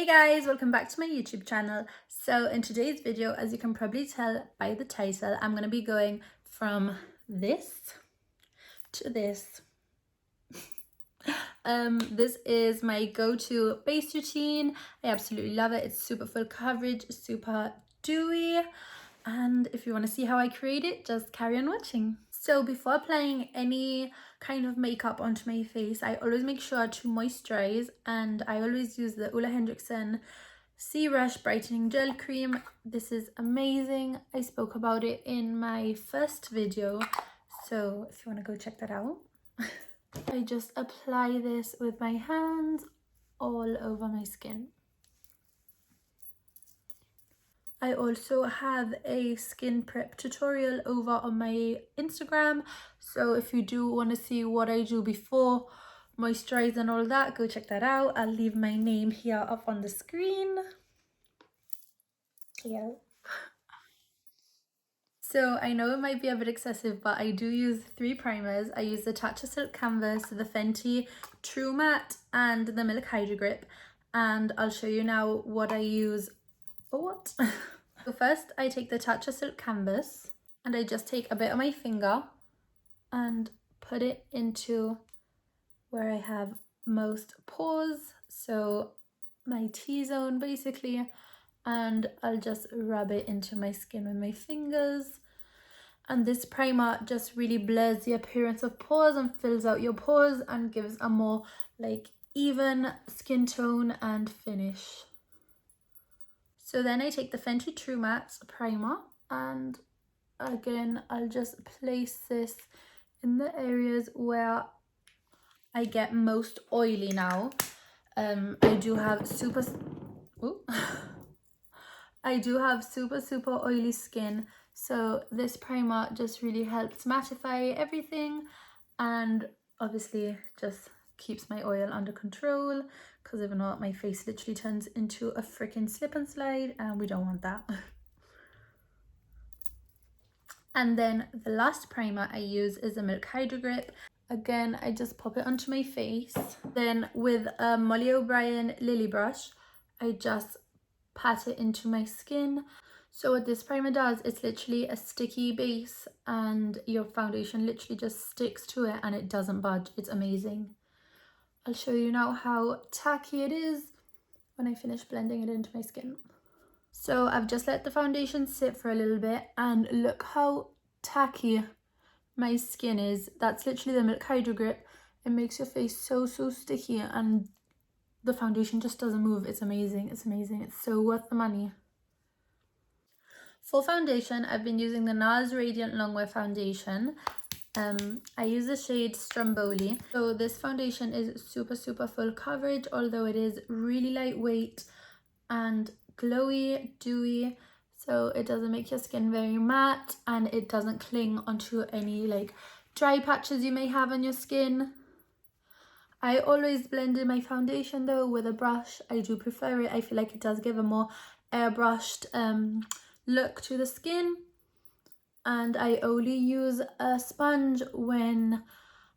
Hey guys, welcome back to my YouTube channel. So in today's video, as you can probably tell by the title, I'm going to be going from this to this. This is my go-to base routine. I absolutely love it. It's super full coverage, super dewy. And if you want to see how I create it, just carry on watching. So before applying any kind of makeup onto my face, I always make sure to moisturize, and I always use the Ole Henriksen Sea Rush Brightening Gel Cream. This is amazing. I spoke about it in my first video, so if you want to go check that out. I just apply this with my hands all over my skin. I also have a skin prep tutorial over on my Instagram, so if you do want to see what I do before moisturize and all that, go check that out. I'll leave my name here up on the screen. Yeah. So I know it might be a bit excessive, but I do use 3 primers. I use the Tatcha Silk Canvas, the Fenty True Matte, and the Milk Hydro Grip. And I'll show you now what I use for what. So first I take the Tatcha Silk Canvas and I just take a bit of my finger and put it into where I have most pores, so my T-zone basically, and I'll just rub it into my skin with my fingers. And this primer just really blurs the appearance of pores and fills out your pores and gives a more like even skin tone and finish. So then I take the Fenty True Matte primer, and again I'll just place this in the areas where I get most oily now. I do have super oily skin, so this primer just really helps mattify everything and obviously just keeps my oil under control, because if not my face literally turns into a freaking slip and slide and we don't want that. And then the last primer I use is a Milk Hydro Grip. Again, I just pop it onto my face. Then with a Molly O'Brien Lily brush, I just pat it into my skin. So what this primer does, it's literally a sticky base and your foundation literally just sticks to it and it doesn't budge. It's amazing. I'll show you now how tacky it is when I finish blending it into my skin. So I've just let the foundation sit for a little bit and look how tacky my skin is. That's literally the Milk Hydro Grip. It makes your face so sticky and the foundation just doesn't move. It's amazing. It's amazing. It's so worth the money. For foundation, I've been using the NARS Radiant Longwear Foundation. I use the shade Stromboli. So this foundation is super full coverage, although it is really lightweight and glowy, dewy, so it doesn't make your skin very matte and it doesn't cling onto any like dry patches you may have on your skin. I always blend in my foundation though with a brush. I do prefer it. I feel like it does give a more airbrushed look to the skin. And I only use a sponge when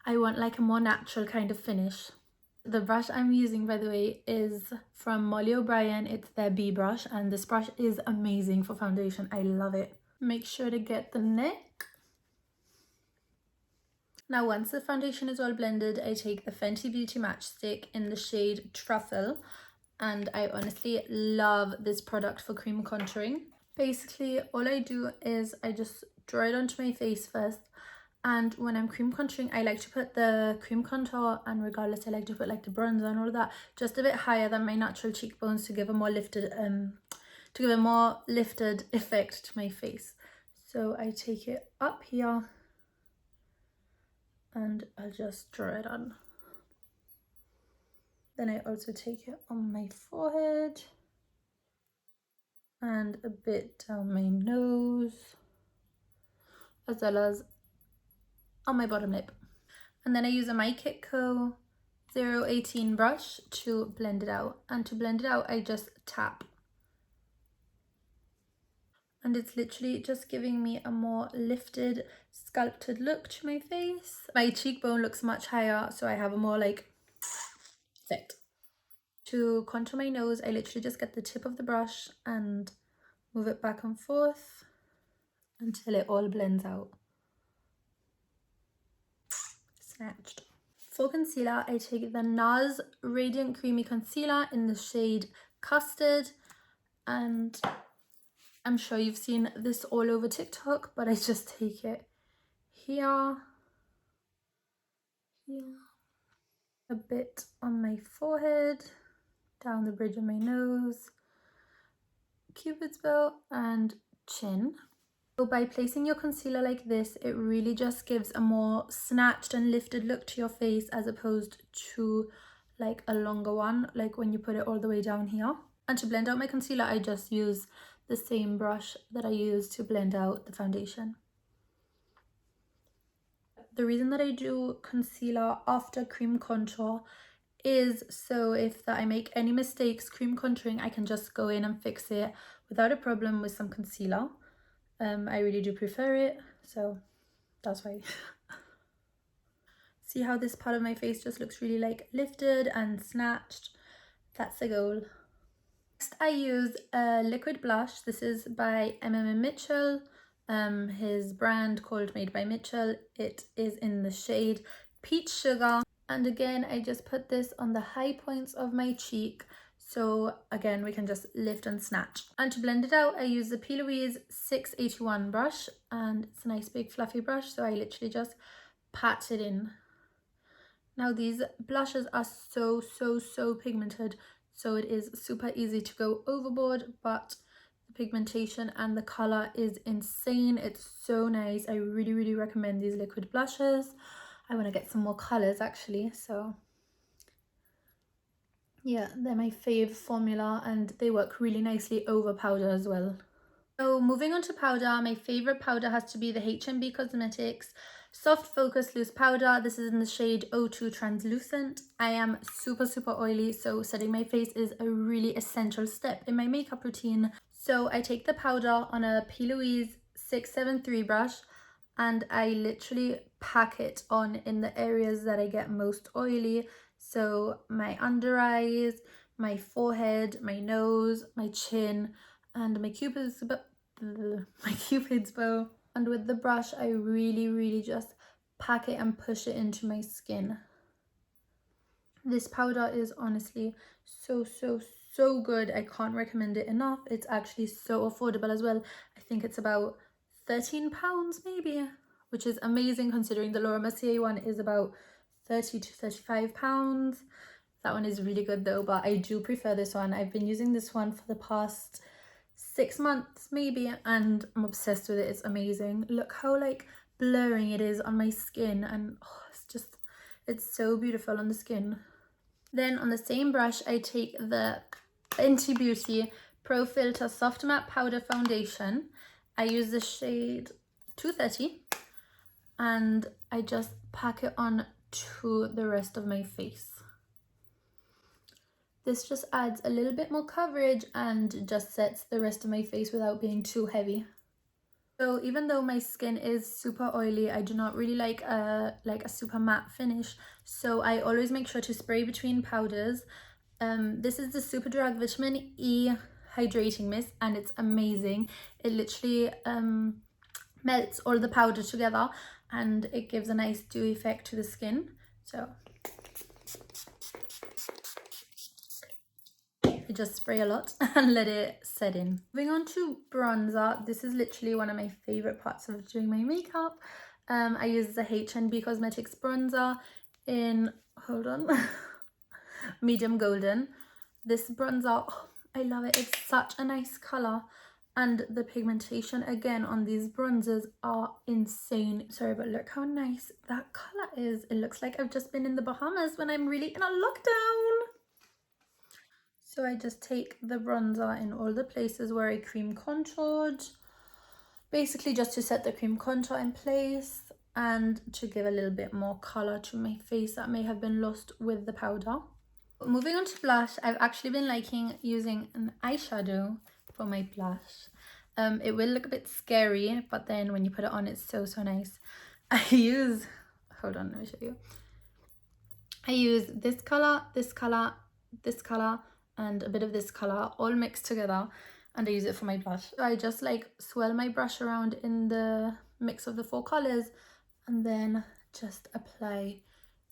I want like a more natural kind of finish. The brush I'm using, by the way, is from Molly O'Brien. It's their B brush, and this brush is amazing for foundation. I love it. Make sure to get the neck. Now once the foundation is all blended, I take the Fenty Beauty Matchstick in the shade Truffle, and I honestly love this product for cream contouring. Basically all I do is I just draw it onto my face first, and when I'm cream contouring I like to put the cream contour, and regardless I like to put like the bronzer and all of that just a bit higher than my natural cheekbones to give a more lifted effect to my face. So I take it up here and I'll just draw it on. Then I also take it on my forehead and a bit down my nose, as well as on my bottom lip. And then I use a My Kit Co 018 brush to blend it out. And to blend it out, I just tap. And it's literally just giving me a more lifted, sculpted look to my face. My cheekbone looks much higher, so I have a more like effect. To contour my nose, I literally just get the tip of the brush and move it back and forth until it all blends out. Snatched. For concealer, I take the NARS Radiant Creamy Concealer in the shade Custard, and I'm sure you've seen this all over TikTok, but I just take it here, a bit on my forehead, down the bridge of my nose, Cupid's bow, and chin. So by placing your concealer like this, it really just gives a more snatched and lifted look to your face as opposed to like a longer one, like when you put it all the way down here. And to blend out my concealer, I just use the same brush that I use to blend out the foundation. The reason that I do concealer after cream contour is so if I make any mistakes cream contouring, I can just go in and fix it without a problem with some concealer. I really do prefer it, so that's why. See how this part of my face just looks really like lifted and snatched? That's the goal. Next, I use a liquid blush. This is by Mitchell, his brand called Made by Mitchell. It is in the shade Peach Sugar. And again, I just put this on the high points of my cheek. So again, we can just lift and snatch. And to blend it out, I use the P. Louise 681 brush, and it's a nice big fluffy brush. So I literally just pat it in. Now these blushes are so pigmented. So it is super easy to go overboard, but the pigmentation and the color is insane. It's so nice. I really recommend these liquid blushes. I want to get some more colors actually, so yeah, they're my fave formula and they work really nicely over powder as well. So moving on to powder, my favorite powder has to be the HMB Cosmetics Soft Focus Loose Powder. This is in the shade 02 Translucent. I am super oily, so setting my face is a really essential step in my makeup routine. So I take the powder on a P. Louise 673 brush and I literally pack it on in the areas that I get most oily. So my under eyes, my forehead, my nose, my chin, and my Cupid's bow. And with the brush, I really just pack it and push it into my skin. This powder is honestly so good. I can't recommend it enough. It's actually so affordable as well. I think it's about £13 maybe, which is amazing considering the Laura Mercier one is about £30 to £35. That one is really good though, but I do prefer this one. I've been using this one for the past 6 months maybe, and I'm obsessed with it. It's amazing. Look how like blurring it is on my skin, and it's so beautiful on the skin. Then on the same brush, I take the Fenty Beauty Pro Filter Soft Matte Powder Foundation. I use the shade 230 and I just pack it on to the rest of my face. This just adds a little bit more coverage and just sets the rest of my face without being too heavy. So even though my skin is super oily, I do not really like a super matte finish. So I always make sure to spray between powders. This is the Superdrug Vitamin E Hydrating Mist and it's amazing. It literally melts all the powder together and it gives a nice dewy effect to the skin. So I just spray a lot and let it set in. Moving on to bronzer, this is literally one of my favorite parts of doing my makeup. I use the HNB Cosmetics bronzer in, hold on, medium golden. This bronzer, oh, I love it. It's such a nice color, and the pigmentation again on these bronzers are insane. Sorry, but look how nice that color is. It looks like I've just been in the Bahamas when I'm really in a lockdown. So I just take the bronzer in all the places where I cream contoured, basically just to set the cream contour in place and to give a little bit more color to my face that may have been lost with the powder. Moving on to blush, I've actually been liking using an eyeshadow for my blush. It will look a bit scary, but then when you put it on, it's so nice. Hold on, let me show you. I use this color, this colour and a bit of this colour all mixed together, and I use it for my blush. I just like swirl my brush around in the mix of the 4 colours and then just apply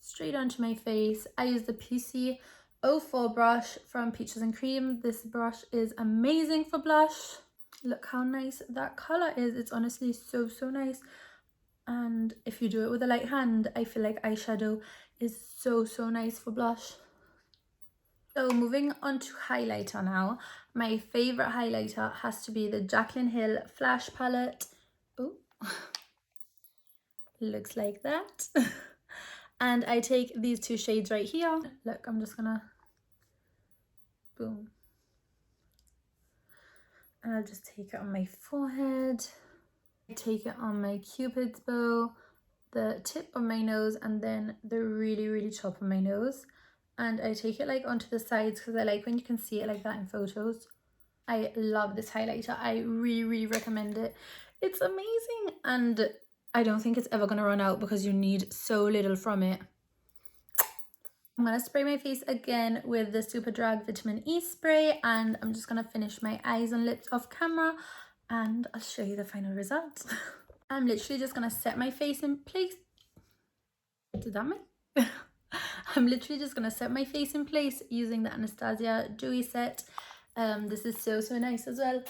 straight onto my face. I use the PC04 brush from Peaches and Cream. This brush is amazing for blush. Look how nice that colour is. It's honestly so nice. And if you do it with a light hand, I feel like eyeshadow is so nice for blush. So moving on to highlighter now. My favourite highlighter has to be the Jaclyn Hill Flash Palette. Oh, looks like that. And I take these 2 shades right here. Look, I'm just gonna, boom. And I'll just take it on my forehead. I take it on my Cupid's bow, the tip of my nose, and then the really top of my nose. And I take it like onto the sides because I like when you can see it like that in photos. I love this highlighter. I really recommend it. It's amazing, and I don't think it's ever gonna run out because you need so little from it. I'm gonna spray my face again with the Superdrag Vitamin E spray, and I'm just gonna finish my eyes and lips off camera, and I'll show you the final result. I'm literally just gonna set my face in place. Did that mean? I'm literally just gonna set my face in place using the Anastasia Dewy Set. This is so nice as well.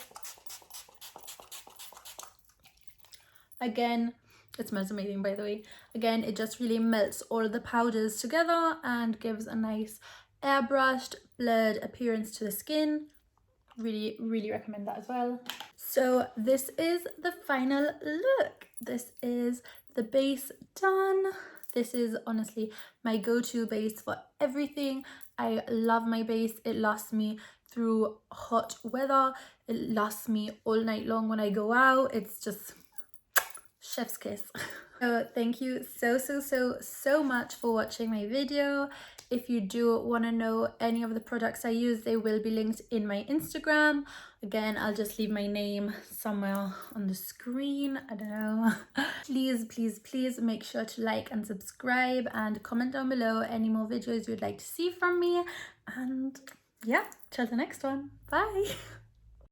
Again, it smells amazing, by the way. Again, it just really melts all the powders together and gives a nice airbrushed, blurred appearance to the skin. Really recommend that as well. So this is the final look. This is the base done. This is honestly my go-to base for everything. I love my base. It lasts me through hot weather. It lasts me all night long when I go out. It's just chef's kiss. So thank you so much for watching my video. If you do want to know any of the products I use, they will be linked in my Instagram. Again, I'll just leave my name somewhere on the screen. I don't know. Please make sure to like and subscribe and comment down below any more videos you'd like to see from me. And yeah, till the next one. Bye.